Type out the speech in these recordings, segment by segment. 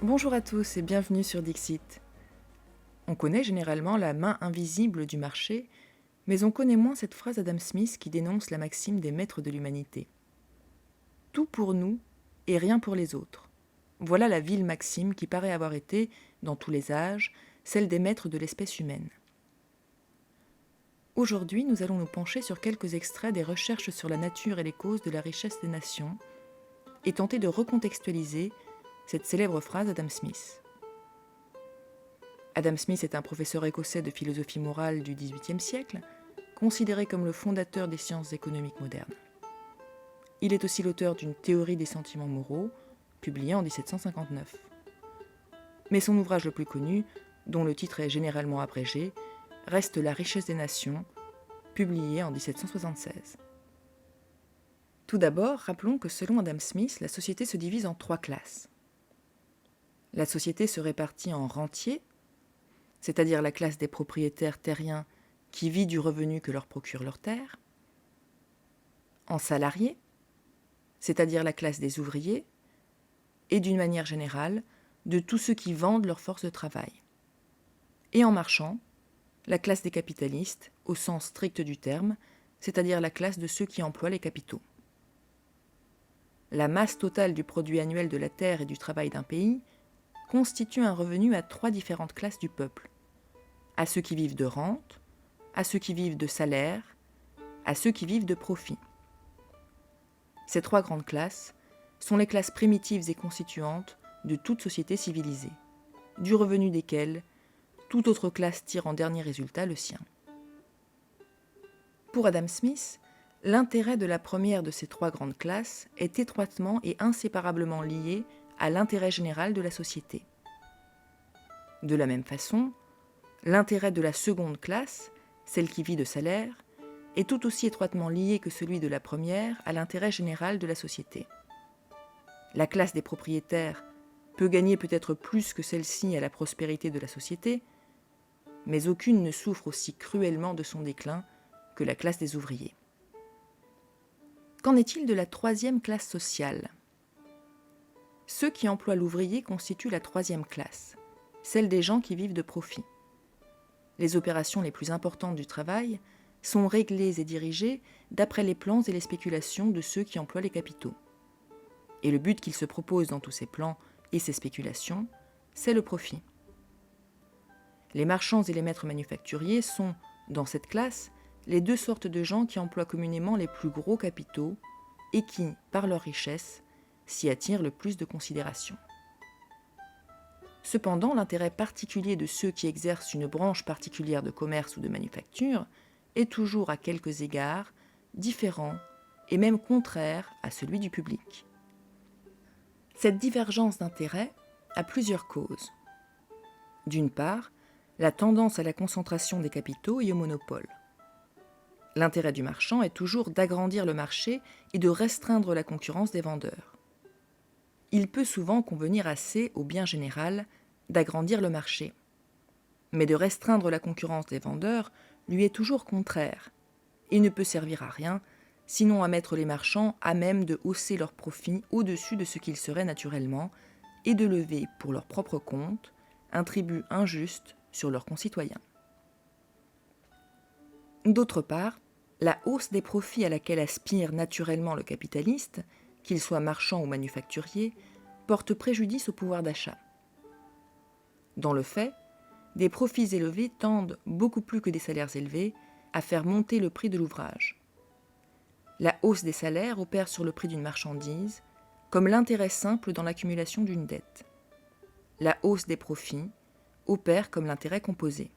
Bonjour à tous et bienvenue sur Dixit. On connaît généralement la main invisible du marché, mais on connaît moins cette phrase d'Adam Smith qui dénonce la maxime des maîtres de l'humanité. Tout pour nous et rien pour les autres. Voilà la vile maxime qui paraît avoir été, dans tous les âges, celle des maîtres de l'espèce humaine. Aujourd'hui, nous allons nous pencher sur quelques extraits des recherches sur la nature et les causes de la richesse des nations et tenter de recontextualiser cette célèbre phrase d'Adam Smith. Adam Smith est un professeur écossais de philosophie morale du XVIIIe siècle, considéré comme le fondateur des sciences économiques modernes. Il est aussi l'auteur d'une théorie des sentiments moraux, publiée en 1759. Mais son ouvrage le plus connu, dont le titre est généralement abrégé, reste La richesse des nations, publié en 1776. Tout d'abord, rappelons que selon Adam Smith, la société se divise en 3 classes. La société se répartit en rentiers, c'est-à-dire la classe des propriétaires terriens qui vit du revenu que leur procure leur terre, en salariés, c'est-à-dire la classe des ouvriers, et d'une manière générale, de tous ceux qui vendent leur force de travail, et en marchands, la classe des capitalistes, au sens strict du terme, c'est-à-dire la classe de ceux qui emploient les capitaux. La masse totale du produit annuel de la terre et du travail d'un pays constitue un revenu à 3 différentes classes du peuple, à ceux qui vivent de rente, à ceux qui vivent de salaire, à ceux qui vivent de profit. Ces 3 grandes classes sont les classes primitives et constituantes de toute société civilisée, du revenu desquelles toute autre classe tire en dernier résultat le sien. Pour Adam Smith, l'intérêt de la première de ces 3 grandes classes est étroitement et inséparablement lié à l'intérêt général de la société. De la même façon, l'intérêt de la seconde classe, celle qui vit de salaire, est tout aussi étroitement lié que celui de la première à l'intérêt général de la société. La classe des propriétaires peut gagner peut-être plus que celle-ci à la prospérité de la société, mais aucune ne souffre aussi cruellement de son déclin que la classe des ouvriers. Qu'en est-il de la 3e classe sociale ? Ceux qui emploient l'ouvrier constituent la 3e classe, celle des gens qui vivent de profit. Les opérations les plus importantes du travail sont réglées et dirigées d'après les plans et les spéculations de ceux qui emploient les capitaux. Et le but qu'ils se proposent dans tous ces plans et ces spéculations, c'est le profit. Les marchands et les maîtres manufacturiers sont, dans cette classe, les 2 sortes de gens qui emploient communément les plus gros capitaux et qui, par leur richesse, s'y attirent le plus de considération. Cependant, l'intérêt particulier de ceux qui exercent une branche particulière de commerce ou de manufacture est toujours à quelques égards différent et même contraire à celui du public. Cette divergence d'intérêt a plusieurs causes. D'une part, la tendance à la concentration des capitaux et au monopole. L'intérêt du marchand est toujours d'agrandir le marché et de restreindre la concurrence des vendeurs. Il peut souvent convenir assez au bien général d'agrandir le marché. Mais de restreindre la concurrence des vendeurs lui est toujours contraire et ne peut servir à rien, sinon à mettre les marchands à même de hausser leurs profits au-dessus de ce qu'ils seraient naturellement et de lever, pour leur propre compte, un tribut injuste sur leurs concitoyens. D'autre part, la hausse des profits à laquelle aspire naturellement le capitaliste, qu'il soit marchand ou manufacturier, porte préjudice au pouvoir d'achat. Dans le fait, des profits élevés tendent, beaucoup plus que des salaires élevés, à faire monter le prix de l'ouvrage. La hausse des salaires opère sur le prix d'une marchandise, comme l'intérêt simple dans l'accumulation d'une dette. La hausse des profits opère comme l'intérêt composé.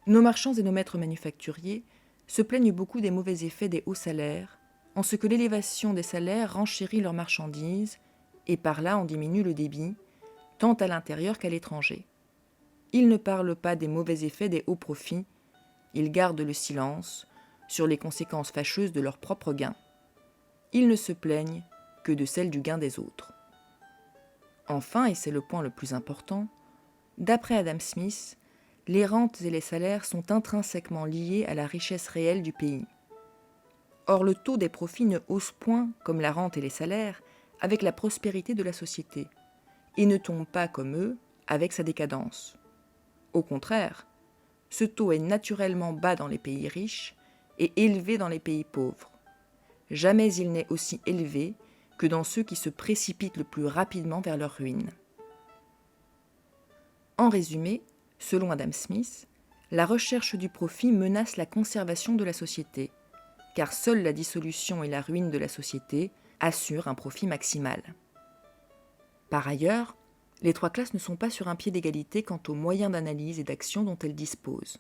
Nos marchands et nos maîtres manufacturiers se plaignent beaucoup des mauvais effets des hauts salaires, en ce que l'élévation des salaires renchérit leurs marchandises et par là en diminue le débit, tant à l'intérieur qu'à l'étranger. Ils ne parlent pas des mauvais effets des hauts profits, ils gardent le silence sur les conséquences fâcheuses de leur propre gain. Ils ne se plaignent que de celles du gain des autres. Enfin, et c'est le point le plus important, d'après Adam Smith, les rentes et les salaires sont intrinsèquement liés à la richesse réelle du pays. Or, le taux des profits ne hausse point, comme la rente et les salaires, avec la prospérité de la société. et ne tombe pas comme eux avec sa décadence. Au contraire, ce taux est naturellement bas dans les pays riches et élevé dans les pays pauvres. Jamais il n'est aussi élevé que dans ceux qui se précipitent le plus rapidement vers leur ruine. En résumé, selon Adam Smith, la recherche du profit menace la conservation de la société, car seule la dissolution et la ruine de la société assurent un profit maximal. Par ailleurs, les trois classes ne sont pas sur un pied d'égalité quant aux moyens d'analyse et d'action dont elles disposent.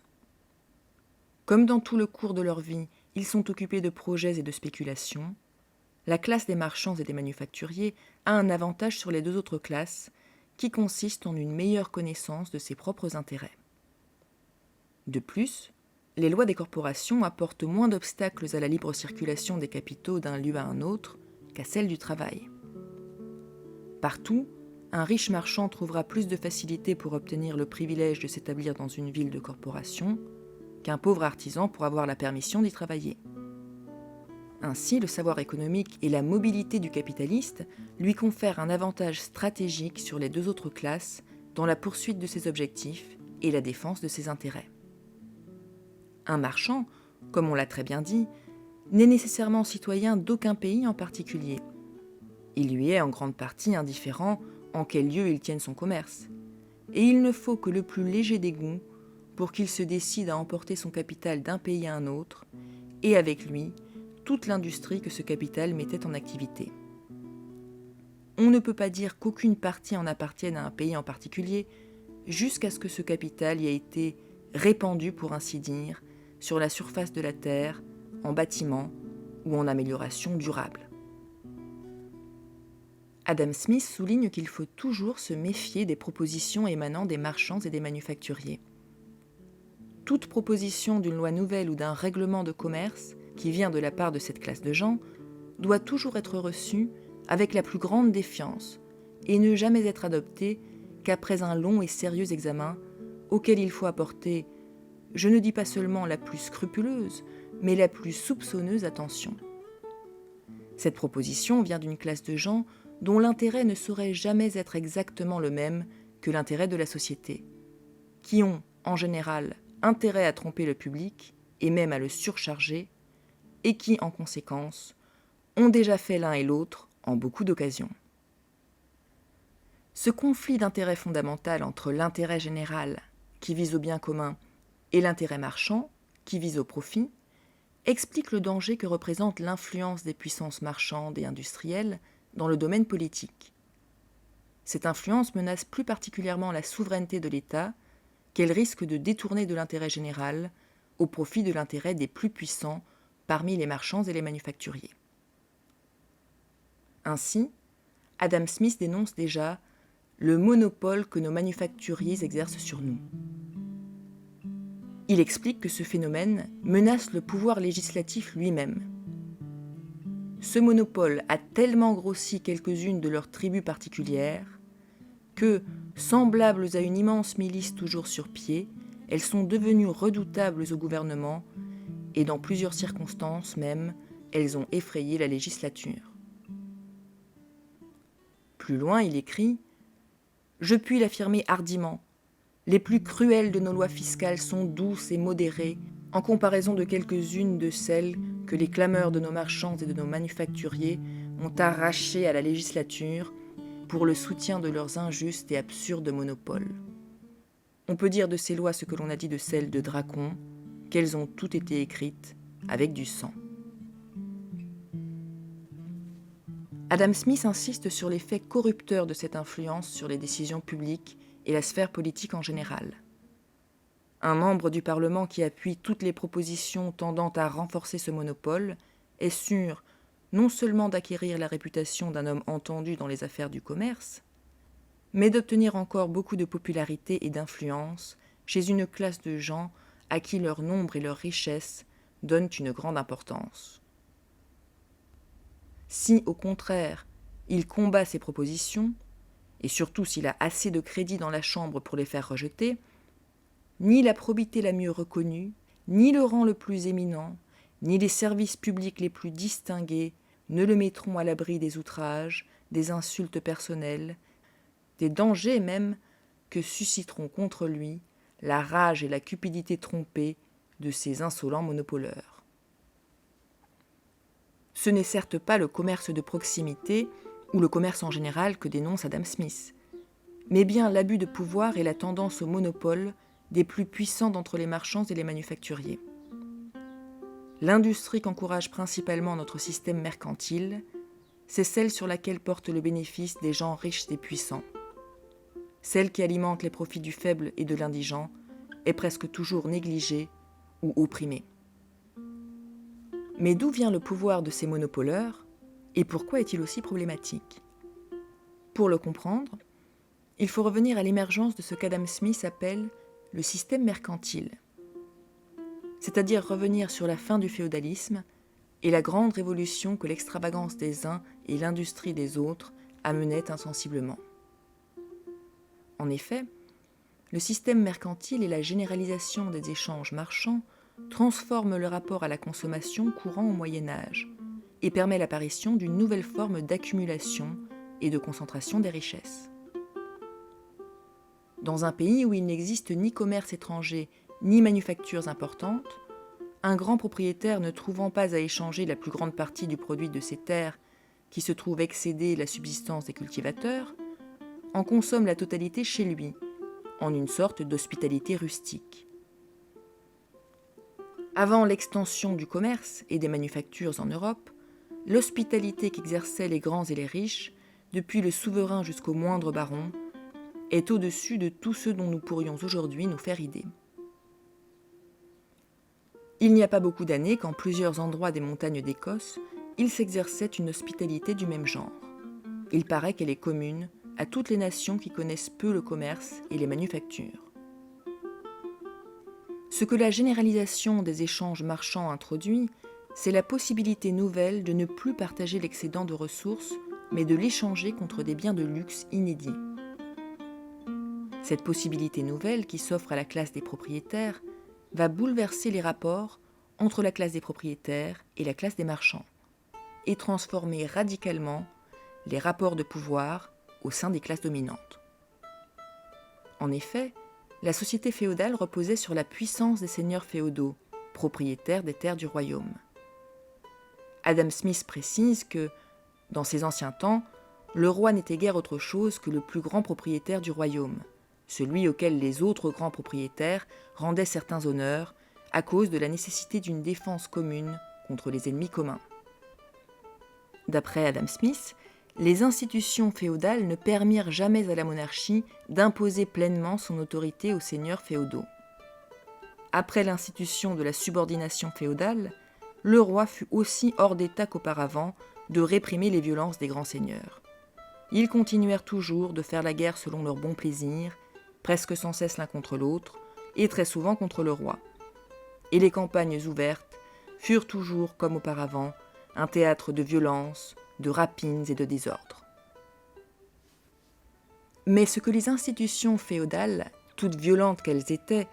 Comme dans tout le cours de leur vie, ils sont occupés de projets et de spéculations, la classe des marchands et des manufacturiers a un avantage sur les deux autres classes, qui consiste en une meilleure connaissance de ses propres intérêts. De plus, les lois des corporations apportent moins d'obstacles à la libre circulation des capitaux d'un lieu à un autre qu'à celle du travail. Partout, un riche marchand trouvera plus de facilité pour obtenir le privilège de s'établir dans une ville de corporation qu'un pauvre artisan pour avoir la permission d'y travailler. Ainsi, le savoir économique et la mobilité du capitaliste lui confèrent un avantage stratégique sur les deux autres classes dans la poursuite de ses objectifs et la défense de ses intérêts. Un marchand, comme on l'a très bien dit, n'est nécessairement citoyen d'aucun pays en particulier. Il lui est en grande partie indifférent en quel lieu il tienne son commerce. Et il ne faut que le plus léger dégoût pour qu'il se décide à emporter son capital d'un pays à un autre, et avec lui, toute l'industrie que ce capital mettait en activité. On ne peut pas dire qu'aucune partie en appartienne à un pays en particulier, jusqu'à ce que ce capital y ait été répandu, pour ainsi dire, sur la surface de la terre, en bâtiments ou en amélioration durable. Adam Smith souligne qu'il faut toujours se méfier des propositions émanant des marchands et des manufacturiers. Toute proposition d'une loi nouvelle ou d'un règlement de commerce qui vient de la part de cette classe de gens doit toujours être reçue avec la plus grande défiance et ne jamais être adoptée qu'après un long et sérieux examen auquel il faut apporter, je ne dis pas seulement la plus scrupuleuse, mais la plus soupçonneuse attention. Cette proposition vient d'une classe de gens dont l'intérêt ne saurait jamais être exactement le même que l'intérêt de la société, qui ont, en général, intérêt à tromper le public et même à le surcharger, et qui, en conséquence, ont déjà fait l'un et l'autre en beaucoup d'occasions. Ce conflit d'intérêt fondamental entre l'intérêt général, qui vise au bien commun, et l'intérêt marchand, qui vise au profit, explique le danger que représente l'influence des puissances marchandes et industrielles dans le domaine politique. Cette influence menace plus particulièrement la souveraineté de l'État, qu'elle risque de détourner de l'intérêt général au profit de l'intérêt des plus puissants parmi les marchands et les manufacturiers. Ainsi, Adam Smith dénonce déjà le monopole que nos manufacturiers exercent sur nous. Il explique que ce phénomène menace le pouvoir législatif lui-même. Ce monopole a tellement grossi quelques-unes de leurs tribus particulières que, semblables à une immense milice toujours sur pied, elles sont devenues redoutables au gouvernement et dans plusieurs circonstances même, elles ont effrayé la législature. Plus loin, il écrit « Je puis l'affirmer hardiment, les plus cruelles de nos lois fiscales sont douces et modérées en comparaison de quelques-unes de celles que les clameurs de nos marchands et de nos manufacturiers ont arrachées à la législature pour le soutien de leurs injustes et absurdes monopoles. On peut dire de ces lois ce que l'on a dit de celles de Dracon, qu'elles ont toutes été écrites avec du sang. » Adam Smith insiste sur l'effet corrupteur de cette influence sur les décisions publiques et la sphère politique en général. Un membre du Parlement qui appuie toutes les propositions tendant à renforcer ce monopole est sûr non seulement d'acquérir la réputation d'un homme entendu dans les affaires du commerce, mais d'obtenir encore beaucoup de popularité et d'influence chez une classe de gens à qui leur nombre et leur richesse donnent une grande importance. Si, au contraire, il combat ces propositions, et surtout s'il a assez de crédit dans la Chambre pour les faire rejeter, ni la probité la mieux reconnue, ni le rang le plus éminent, ni les services publics les plus distingués ne le mettront à l'abri des outrages, des insultes personnelles, des dangers même que susciteront contre lui la rage et la cupidité trompée de ces insolents monopoleurs. Ce n'est certes pas le commerce de proximité ou le commerce en général que dénonce Adam Smith, mais bien l'abus de pouvoir et la tendance au monopole des plus puissants d'entre les marchands et les manufacturiers. L'industrie qu'encourage principalement notre système mercantile, c'est celle sur laquelle porte le bénéfice des gens riches et puissants. Celle qui alimente les profits du faible et de l'indigent est presque toujours négligée ou opprimée. Mais d'où vient le pouvoir de ces monopoleurs et pourquoi est-il aussi problématique ? Pour le comprendre, il faut revenir à l'émergence de ce qu'Adam Smith appelle le système mercantile, c'est-à-dire revenir sur la fin du féodalisme et la grande révolution que l'extravagance des uns et l'industrie des autres amenaient insensiblement. En effet, le système mercantile et la généralisation des échanges marchands transforment le rapport à la consommation courant au Moyen Âge et permet l'apparition d'une nouvelle forme d'accumulation et de concentration des richesses. Dans un pays où il n'existe ni commerce étranger ni manufactures importantes, un grand propriétaire ne trouvant pas à échanger la plus grande partie du produit de ses terres qui se trouve excéder la subsistance des cultivateurs, en consomme la totalité chez lui, en une sorte d'hospitalité rustique. Avant l'extension du commerce et des manufactures en Europe, l'hospitalité qu'exerçaient les grands et les riches, depuis le souverain jusqu'au moindre baron, est au-dessus de tout ce dont nous pourrions aujourd'hui nous faire idée. Il n'y a pas beaucoup d'années qu'en plusieurs endroits des montagnes d'Écosse, il s'exerçait une hospitalité du même genre. Il paraît qu'elle est commune à toutes les nations qui connaissent peu le commerce et les manufactures. Ce que la généralisation des échanges marchands introduit, c'est la possibilité nouvelle de ne plus partager l'excédent de ressources, mais de l'échanger contre des biens de luxe inédits. Cette possibilité nouvelle qui s'offre à la classe des propriétaires va bouleverser les rapports entre la classe des propriétaires et la classe des marchands et transformer radicalement les rapports de pouvoir au sein des classes dominantes. En effet, la société féodale reposait sur la puissance des seigneurs féodaux, propriétaires des terres du royaume. Adam Smith précise que, dans ces anciens temps, le roi n'était guère autre chose que le plus grand propriétaire du royaume, celui auquel les autres grands propriétaires rendaient certains honneurs à cause de la nécessité d'une défense commune contre les ennemis communs. D'après Adam Smith, les institutions féodales ne permirent jamais à la monarchie d'imposer pleinement son autorité aux seigneurs féodaux. Après l'institution de la subordination féodale, le roi fut aussi hors d'état qu'auparavant de réprimer les violences des grands seigneurs. Ils continuèrent toujours de faire la guerre selon leur bon plaisir, presque sans cesse l'un contre l'autre, et très souvent contre le roi. Et les campagnes ouvertes furent toujours, comme auparavant, un théâtre de violence, de rapines et de désordre. Mais ce que les institutions féodales, toutes violentes qu'elles étaient,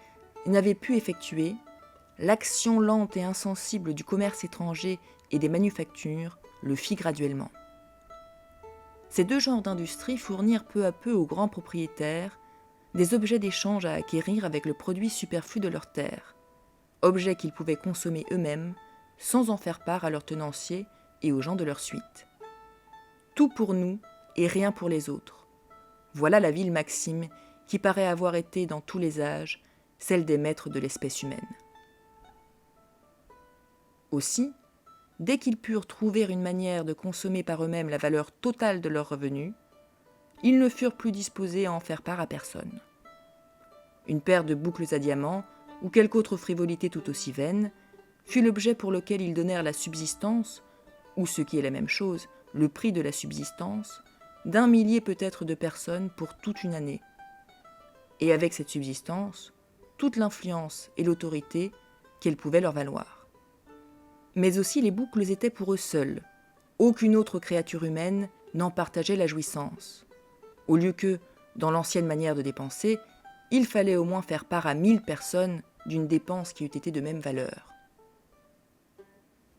n'avaient pu effectuer, l'action lente et insensible du commerce étranger et des manufactures le fit graduellement. Ces deux genres d'industrie fournirent peu à peu aux grands propriétaires des objets d'échange à acquérir avec le produit superflu de leurs terres, objets qu'ils pouvaient consommer eux-mêmes sans en faire part à leurs tenanciers et aux gens de leur suite. Tout pour nous et rien pour les autres. Voilà la vile maxime qui paraît avoir été dans tous les âges celle des maîtres de l'espèce humaine. Aussi, dès qu'ils purent trouver une manière de consommer par eux-mêmes la valeur totale de leurs revenus, ils ne furent plus disposés à en faire part à personne. Une paire de boucles à diamants, ou quelque autre frivolité tout aussi vaine, fut l'objet pour lequel ils donnèrent la subsistance, ou ce qui est la même chose, le prix de la subsistance, d'1 millier peut-être de personnes pour toute une année. Et avec cette subsistance, toute l'influence et l'autorité qu'elle pouvait leur valoir. Mais aussi les boucles étaient pour eux seuls. Aucune autre créature humaine n'en partageait la jouissance. Au lieu que, dans l'ancienne manière de dépenser, il fallait au moins faire part à 1000 personnes d'une dépense qui eût été de même valeur.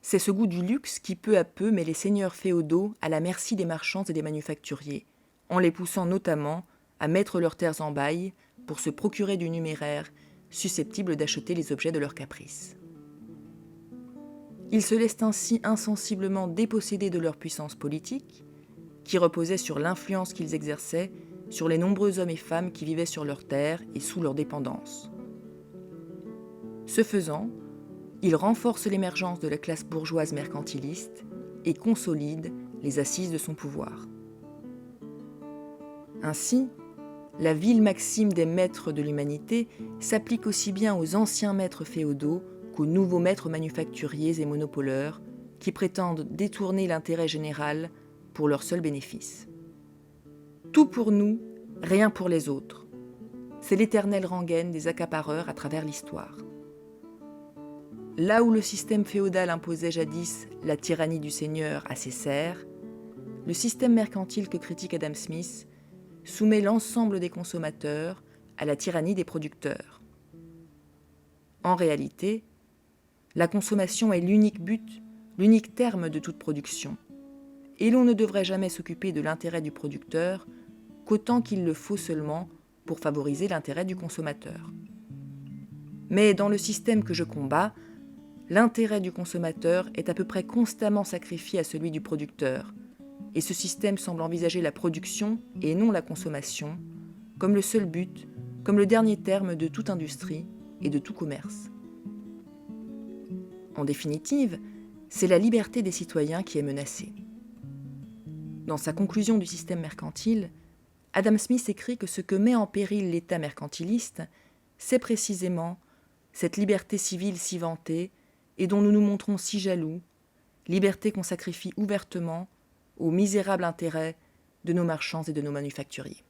C'est ce goût du luxe qui peu à peu met les seigneurs féodaux à la merci des marchands et des manufacturiers, en les poussant notamment à mettre leurs terres en bail pour se procurer du numéraire susceptible d'acheter les objets de leur caprice. Ils se laissent ainsi insensiblement déposséder de leur puissance politique, qui reposait sur l'influence qu'ils exerçaient sur les nombreux hommes et femmes qui vivaient sur leurs terres et sous leur dépendance. Ce faisant, ils renforcent l'émergence de la classe bourgeoise mercantiliste et consolident les assises de son pouvoir. Ainsi, la vile maxime des maîtres de l'humanité s'applique aussi bien aux anciens maîtres féodaux qu'aux nouveaux maîtres manufacturiers et monopoleurs qui prétendent détourner l'intérêt général pour leur seul bénéfice. Tout pour nous, rien pour les autres. C'est l'éternelle rengaine des accapareurs à travers l'histoire. Là où le système féodal imposait jadis la tyrannie du seigneur à ses serfs, le système mercantile que critique Adam Smith soumet l'ensemble des consommateurs à la tyrannie des producteurs. En réalité, la consommation est l'unique but, l'unique terme de toute production, et l'on ne devrait jamais s'occuper de l'intérêt du producteur qu'autant qu'il le faut seulement pour favoriser l'intérêt du consommateur. Mais dans le système que je combats, l'intérêt du consommateur est à peu près constamment sacrifié à celui du producteur, et ce système semble envisager la production et non la consommation comme le seul but, comme le dernier terme de toute industrie et de tout commerce. En définitive, c'est la liberté des citoyens qui est menacée. Dans sa conclusion du système mercantile, Adam Smith écrit que ce que met en péril l'État mercantiliste, c'est précisément cette liberté civile si vantée et dont nous nous montrons si jaloux, liberté qu'on sacrifie ouvertement au misérable intérêt de nos marchands et de nos manufacturiers.